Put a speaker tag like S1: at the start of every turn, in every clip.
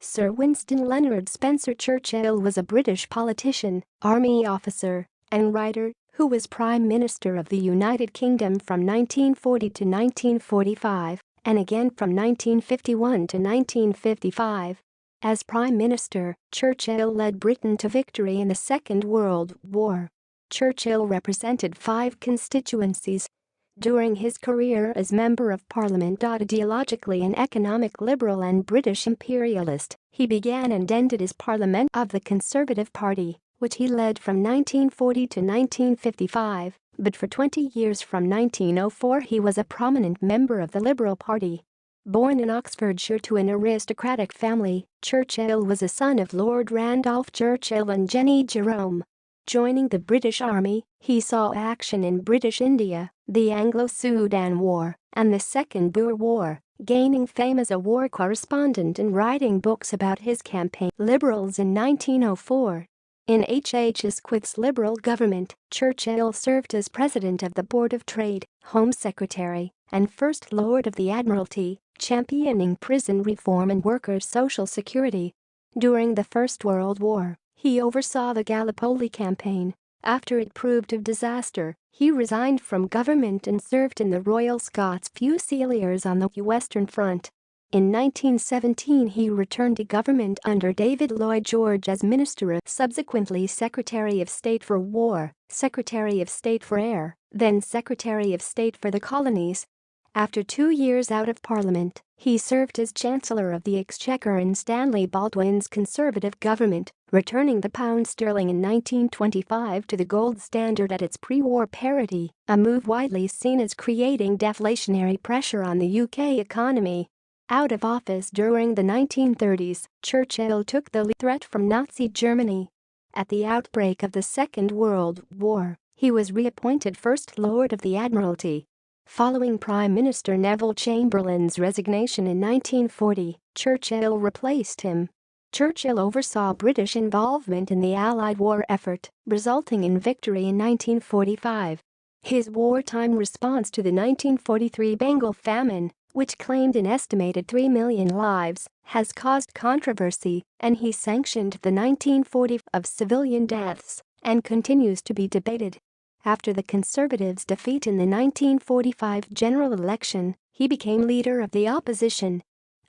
S1: Sir Winston Leonard Spencer Churchill was a British politician, army officer, and writer who was Prime Minister of the United Kingdom from 1940 to 1945 and again from 1951 to 1955. As Prime Minister, Churchill led Britain to victory in the Second World War. Churchill represented 5 constituencies. During his career as Member of Parliament, ideologically an economic liberal and British imperialist, he began and ended as Parliament of the Conservative Party, which he led from 1940 to 1955, but for 20 years from 1904 he was a prominent member of the Liberal Party. Born in Oxfordshire to an aristocratic family, Churchill was a son of Lord Randolph Churchill and Jenny Jerome. Joining the British Army, he saw action in British India, the Anglo-Sudan War, and the Second Boer War, gaining fame as a war correspondent and writing books about his campaign Liberals in 1904. In H.H. Quick's Liberal government, Churchill served as President of the Board of Trade, Home Secretary, and First Lord of the Admiralty, championing prison reform and workers' social security. During the First World War, he oversaw the Gallipoli campaign. After it proved a disaster, he resigned from government and served in the Royal Scots Fusiliers on the Western Front. In 1917 he returned to government under David Lloyd George as Minister, subsequently Secretary of State for War, Secretary of State for Air, then Secretary of State for the Colonies. After 2 years out of Parliament, he served as Chancellor of the Exchequer in Stanley Baldwin's Conservative government, returning the pound sterling in 1925 to the gold standard at its pre-war parity, a move widely seen as creating deflationary pressure on the UK economy. Out of office during the 1930s, Churchill took the threat from Nazi Germany. At the outbreak of the Second World War, he was reappointed First Lord of the Admiralty. Following Prime Minister Neville Chamberlain's resignation in 1940, Churchill replaced him. Churchill oversaw British involvement in the Allied war effort, resulting in victory in 1945. His wartime response to the 1943 Bengal famine, which claimed an estimated 3 million lives, has caused controversy, and he sanctioned the 1940 of civilian deaths and continues to be debated. After the Conservatives' defeat in the 1945 general election, he became leader of the opposition.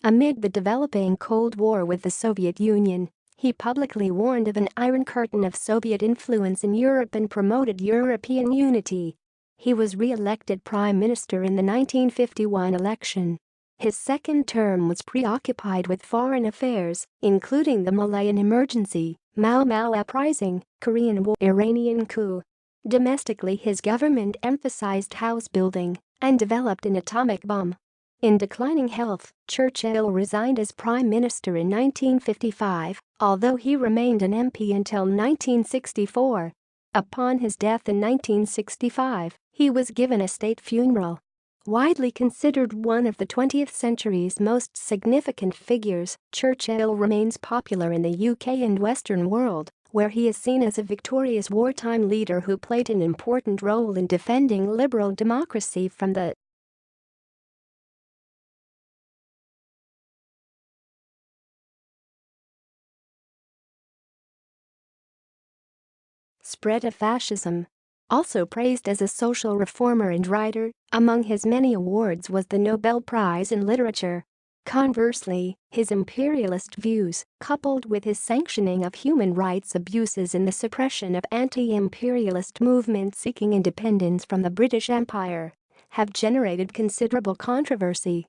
S1: Amid the developing Cold War with the Soviet Union, he publicly warned of an Iron Curtain of Soviet influence in Europe and promoted European unity. He was re-elected Prime Minister in the 1951 election. His second term was preoccupied with foreign affairs, including the Malayan emergency, Mau Mau uprising, Korean War, Iranian coup. Domestically, his government emphasized house building and developed an atomic bomb. In declining health, Churchill resigned as Prime Minister in 1955, although he remained an MP until 1964. Upon his death in 1965, he was given a state funeral. Widely considered one of the 20th century's most significant figures, Churchill remains popular in the UK and Western world, where he is seen as a victorious wartime leader who played an important role in defending liberal democracy from the spread of fascism. Also praised as a social reformer and writer, among his many awards was the Nobel Prize in Literature. Conversely, his imperialist views, coupled with his sanctioning of human rights abuses and the suppression of anti-imperialist movements seeking independence from the British Empire, have generated considerable controversy.